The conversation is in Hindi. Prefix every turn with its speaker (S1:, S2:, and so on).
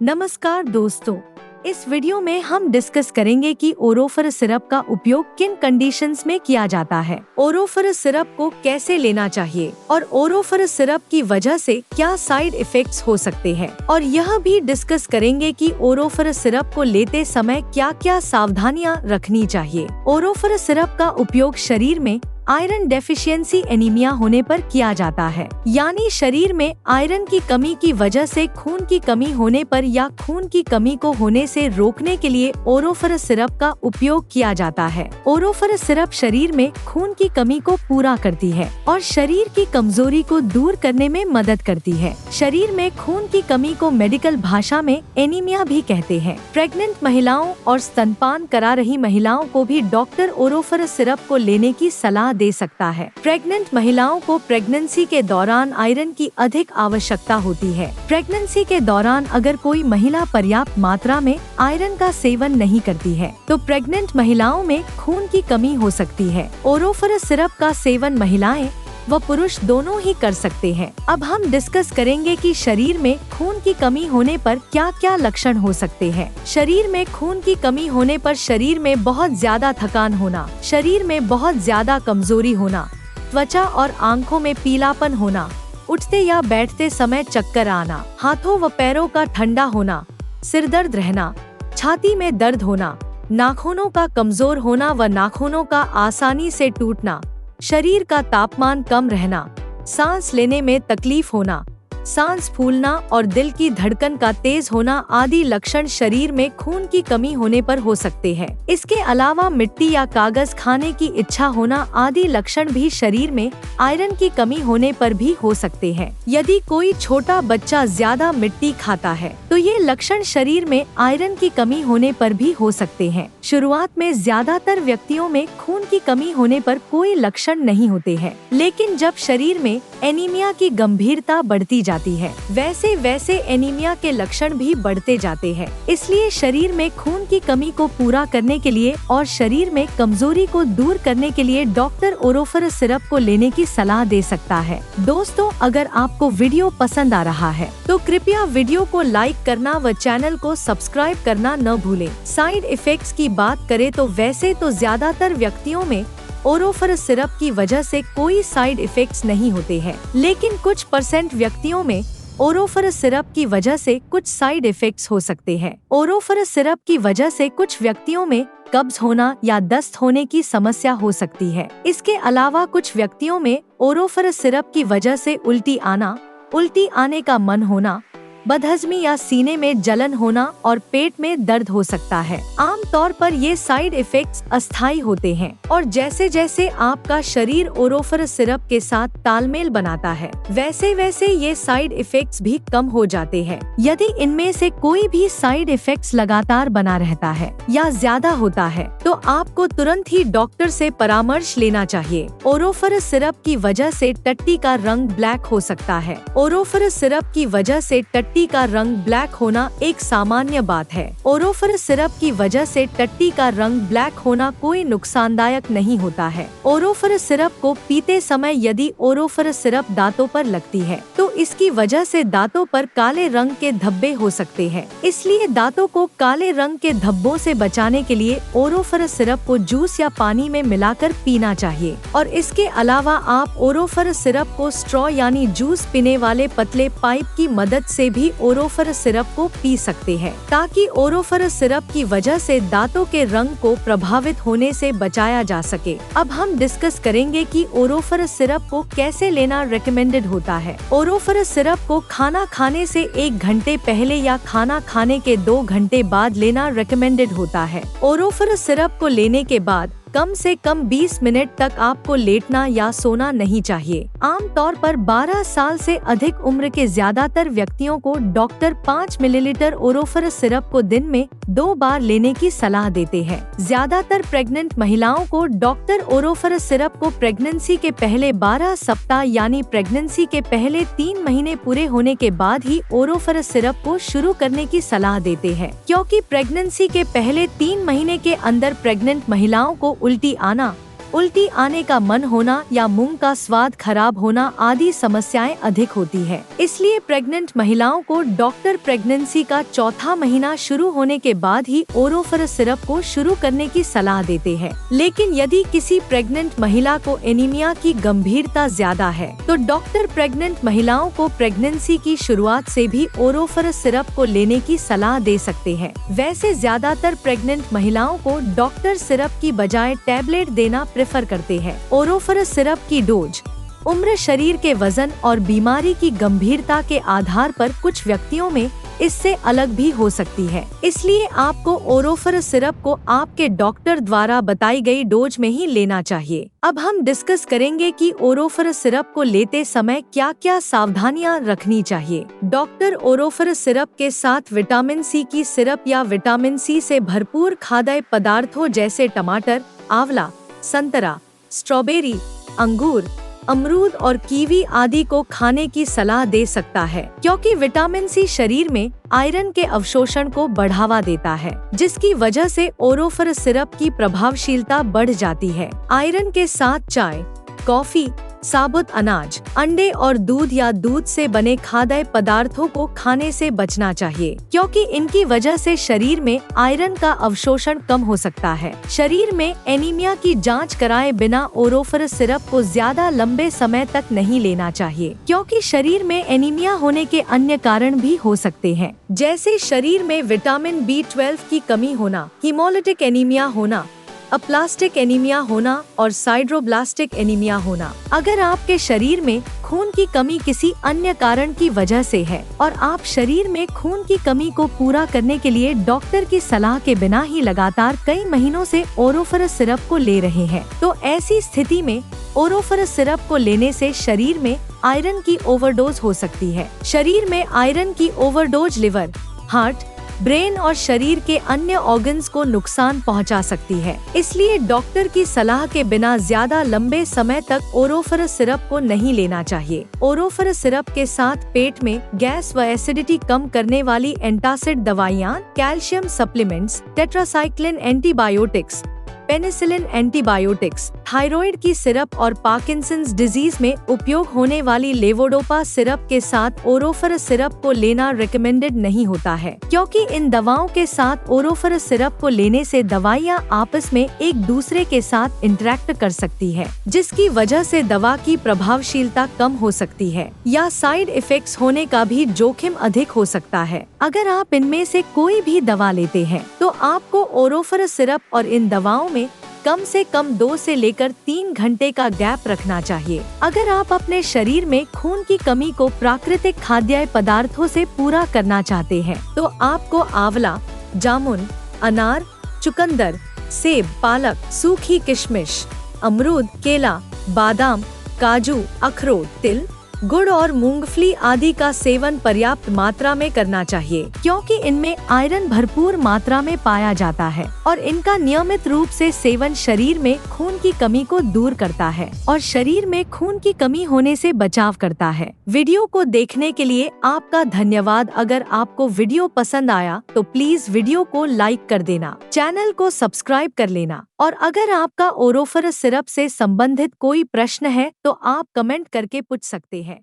S1: नमस्कार दोस्तों, इस वीडियो में हम डिस्कस करेंगे कि ओरोफेरस सिरप का उपयोग किन कंडीशंस में किया जाता है, ओरोफेरस सिरप को कैसे लेना चाहिए और ओरोफेरस सिरप की वजह से क्या साइड इफेक्ट्स हो सकते हैं, और यह भी डिस्कस करेंगे कि ओरोफेरस सिरप को लेते समय क्या क्या सावधानियां रखनी चाहिए। ओरोफेरस सिरप का उपयोग शरीर में आयरन डेफिशिएंसी एनीमिया होने पर किया जाता है, यानी शरीर में आयरन की कमी की वजह से खून की कमी होने पर या खून की कमी को होने से रोकने के लिए ओरोफेरस सिरप का उपयोग किया जाता है। ओरोफेरस सिरप शरीर में खून की कमी को पूरा करती है और शरीर की कमजोरी को दूर करने में मदद करती है। शरीर में खून की कमी को मेडिकल भाषा में एनीमिया भी कहते हैं। प्रेग्नेंट महिलाओं और स्तनपान करा रही महिलाओं को भी डॉक्टर ओरोफेरस सिरप को लेने की सलाह दे सकता है। प्रेग्नेंट महिलाओं को प्रेगनेंसी के दौरान आयरन की अधिक आवश्यकता होती है। प्रेगनेंसी के दौरान अगर कोई महिला पर्याप्त मात्रा में आयरन का सेवन नहीं करती है तो प्रेग्नेंट महिलाओं में खून की कमी हो सकती है। ओरोफेरस सिरप का सेवन महिलाएं व पुरुष दोनों ही कर सकते हैं। अब हम डिस्कस करेंगे कि शरीर में खून की कमी होने पर क्या क्या लक्षण हो सकते हैं। शरीर में खून की कमी होने पर शरीर में बहुत ज्यादा थकान होना, शरीर में बहुत ज्यादा कमजोरी होना, त्वचा और आंखों में पीलापन होना, उठते या बैठते समय चक्कर आना, हाथों व पैरों का ठंडा होना, सिर दर्द रहना, छाती में दर्द होना, नाखूनों का कमजोर होना व नाखूनों का आसानी से टूटना, शरीर का तापमान कम रहना, सांस लेने में तकलीफ होना, सांस फूलना और दिल की धड़कन का तेज होना आदि लक्षण शरीर में खून की कमी होने पर हो सकते हैं। इसके अलावा मिट्टी या कागज खाने की इच्छा होना आदि लक्षण भी शरीर में आयरन की कमी होने पर भी हो सकते हैं। यदि कोई छोटा बच्चा ज्यादा मिट्टी खाता है तो ये लक्षण शरीर में आयरन की कमी होने पर भी हो सकते हैं। शुरुआत में ज्यादातर व्यक्तियों में खून की कमी होने पर कोई लक्षण नहीं होते हैं, लेकिन जब शरीर में एनीमिया की गंभीरता बढ़ती जाती है वैसे वैसे एनीमिया के लक्षण भी बढ़ते जाते हैं। इसलिए शरीर में खून की कमी को पूरा करने के लिए और शरीर में कमजोरी को दूर करने के लिए डॉक्टर ओरोफेरस सिरप को लेने की सलाह दे सकता है। दोस्तों, अगर आपको वीडियो पसंद आ रहा है तो कृपया वीडियो को लाइक करना व चैनल को सब्सक्राइब करना न भूलें। साइड इफेक्ट्स की बात करें तो वैसे तो ज्यादातर व्यक्तियों में ओरोफेरस सिरप की वजह से कोई साइड इफेक्ट्स नहीं होते हैं, लेकिन कुछ % व्यक्तियों में ओरोफेरस सिरप की वजह से कुछ साइड इफेक्ट्स हो सकते हैं। ओरोफेरस सिरप की वजह से कुछ व्यक्तियों में कब्ज होना या दस्त होने की समस्या हो सकती है। इसके अलावा कुछ व्यक्तियों में ओरोफेरस सिरप की वजह से उल्टी आने का मन होना, बदहजमी या सीने में जलन होना और पेट में दर्द हो सकता है। आम तौर पर ये साइड इफेक्ट्स अस्थायी होते हैं और जैसे जैसे आपका शरीर ओरोफेरस सिरप के साथ तालमेल बनाता है वैसे वैसे ये साइड इफेक्ट्स भी कम हो जाते हैं। यदि इनमें से कोई भी साइड इफेक्ट्स लगातार बना रहता है या ज्यादा होता है तो आपको तुरंत ही डॉक्टर से परामर्श लेना चाहिए। ओरोफेरस सिरप की वजह से टट्टी का रंग ब्लैक हो सकता है। ओरोफेरस सिरप की वजह से टट्टी का रंग ब्लैक होना एक सामान्य बात है। ओरोफेरस सिरप की वजह से टट्टी का रंग ब्लैक होना कोई नुकसानदायक नहीं होता है। ओरोफेरस सिरप को पीते समय यदि ओरोफेरस सिरप दांतों पर लगती है तो इसकी वजह से दांतों पर काले रंग के धब्बे हो सकते हैं। इसलिए दांतों को काले रंग के धब्बों से बचाने के लिए ओरोफेरस सिरप को जूस या पानी में मिलाकर पीना चाहिए। और इसके अलावा आप ओरोफेरस सिरप को स्ट्रॉ यानी जूस पीने वाले पतले पाइप की मदद से भी ओरोफेरस सिरप को पी सकते हैं, ताकि ओरोफेरस सिरप की वजह से दांतों के रंग को प्रभावित होने से बचाया जा सके। अब हम डिस्कस करेंगे कि ओरोफेरस सिरप को कैसे लेना रेकमेंडेड होता है। ओरोफेरस सिरप को खाना खाने से 1 घंटे पहले या खाना खाने के 2 घंटे बाद लेना रेकमेंडेड होता है। ओरोफेरस सिरप को लेने के बाद कम से कम 20 मिनट तक आपको लेटना या सोना नहीं चाहिए। आमतौर पर 12 साल से अधिक उम्र के ज्यादातर व्यक्तियों को डॉक्टर 5 मिलीलीटर ओरोफेरस सिरप को दिन में 2 बार लेने की सलाह देते हैं। ज्यादातर प्रेग्नेंट महिलाओं को डॉक्टर ओरोफेरस सिरप को प्रेगनेंसी के पहले 12 सप्ताह यानी प्रेगनेंसी के पहले 3 महीने पूरे होने के बाद ही ओरोफेरस सिरप को शुरू करने की सलाह देते हैं, क्योंकि प्रेगनेंसी के पहले 3 महीने के अंदर प्रेग्नेंट महिलाओं को उल्टी आना, उल्टी आने का मन होना या मुंह का स्वाद खराब होना आदि समस्याएं अधिक होती है। इसलिए प्रेग्नेंट महिलाओं को डॉक्टर प्रेगनेंसी का चौथा महीना शुरू होने के बाद ही ओरोफेरस सिरप को शुरू करने की सलाह देते हैं। लेकिन यदि किसी प्रेग्नेंट महिला को एनीमिया की गंभीरता ज्यादा है तो डॉक्टर प्रेग्नेंट महिलाओं को प्रेगनेंसी की शुरुआत से भी ओरोफेरस सिरप को लेने की सलाह दे सकते हैं। वैसे ज्यादातर प्रेग्नेंट महिलाओं को डॉक्टर सिरप की बजाय टैबलेट देना प्रेफर करते हैं। ओरोफेरस सिरप की डोज उम्र, शरीर के वजन और बीमारी की गंभीरता के आधार पर कुछ व्यक्तियों में इससे अलग भी हो सकती है। इसलिए आपको ओरोफेरस सिरप को आपके डॉक्टर द्वारा बताई गई डोज में ही लेना चाहिए। अब हम डिस्कस करेंगे कि ओरोफेरस सिरप को लेते समय क्या क्या सावधानियां रखनी चाहिए। डॉक्टर ओरोफेरस सिरप के साथ विटामिन सी की सिरप या विटामिन सी से भरपूर खाद्य पदार्थों जैसे टमाटर, आंवला, संतरा, स्ट्रॉबेरी, अंगूर, अमरूद और कीवी आदि को खाने की सलाह दे सकता है, क्योंकि विटामिन सी शरीर में आयरन के अवशोषण को बढ़ावा देता है, जिसकी वजह से ओरोफेरस सिरप की प्रभावशीलता बढ़ जाती है। आयरन के साथ चाय, कॉफी, साबुत अनाज, अंडे और दूध या दूध से बने खाद्य पदार्थों को खाने से बचना चाहिए, क्योंकि इनकी वजह से शरीर में आयरन का अवशोषण कम हो सकता है। शरीर में एनीमिया की जांच कराए बिना ओरोफेरस सिरप को ज्यादा लंबे समय तक नहीं लेना चाहिए, क्योंकि शरीर में एनीमिया होने के अन्य कारण भी हो सकते हैं, जैसे शरीर में विटामिन B12 की कमी होना, हीमोलिटिक एनीमिया होना, अप्लास्टिक एनीमिया होना और साइड्रोब्लास्टिक एनीमिया होना। अगर आपके शरीर में खून की कमी किसी अन्य कारण की वजह से है और आप शरीर में खून की कमी को पूरा करने के लिए डॉक्टर की सलाह के बिना ही लगातार कई महीनों से ओरोफेरस सिरप को ले रहे हैं, तो ऐसी स्थिति में ओरोफेरस सिरप को लेने से शरीर में आयरन की ओवरडोज हो सकती है। शरीर में आयरन की ओवरडोज लिवर, हार्ट, ब्रेन और शरीर के अन्य ऑर्गन्स को नुकसान पहुंचा सकती है। इसलिए डॉक्टर की सलाह के बिना ज्यादा लंबे समय तक ओरोफेरस सिरप को नहीं लेना चाहिए। ओरोफेरस सिरप के साथ पेट में गैस व एसिडिटी कम करने वाली एंटासिड दवाइयाँ, calcium supplements, tetracycline antibiotics, penicillin antibiotics, thyroid की सिरप और पार्किंसंस डिजीज में उपयोग होने वाली लेवोडोपा सिरप के साथ ओरोफेरस सिरप को लेना रिकमेंडेड नहीं होता है, क्योंकि इन दवाओं के साथ ओरोफेरस सिरप को लेने से दवाइयां आपस में एक दूसरे के साथ इंटरेक्ट कर सकती है, जिसकी वजह से दवा की प्रभावशीलता कम हो सकती है या साइड इफेक्ट्स होने का भी जोखिम अधिक हो सकता है। अगर आप इनमें से कोई भी दवा लेते हैं तो आपको ओरोफेरस सिरप और इन दवाओं में कम से कम 2 से लेकर 3 घंटे का गैप रखना चाहिए। अगर आप अपने शरीर में खून की कमी को प्राकृतिक खाद्य पदार्थों से पूरा करना चाहते हैं तो आपको आंवला, जामुन, अनार, चुकंदर, सेब, पालक, सूखी किशमिश, अमरूद, केला, बादाम, काजू, अखरोट, तिल, गुड़ और मूंगफली आदि का सेवन पर्याप्त मात्रा में करना चाहिए, क्योंकि इनमें आयरन भरपूर मात्रा में पाया जाता है और इनका नियमित रूप से सेवन शरीर में खून की कमी को दूर करता है और शरीर में खून की कमी होने से बचाव करता है। वीडियो को देखने के लिए आपका धन्यवाद। अगर आपको वीडियो पसंद आया तो प्लीज वीडियो को लाइक कर देना, चैनल को सब्सक्राइब कर लेना और अगर आपका ओरोफेरस सिरप से संबंधित कोई प्रश्न है तो आप कमेंट करके पूछ सकते हैं।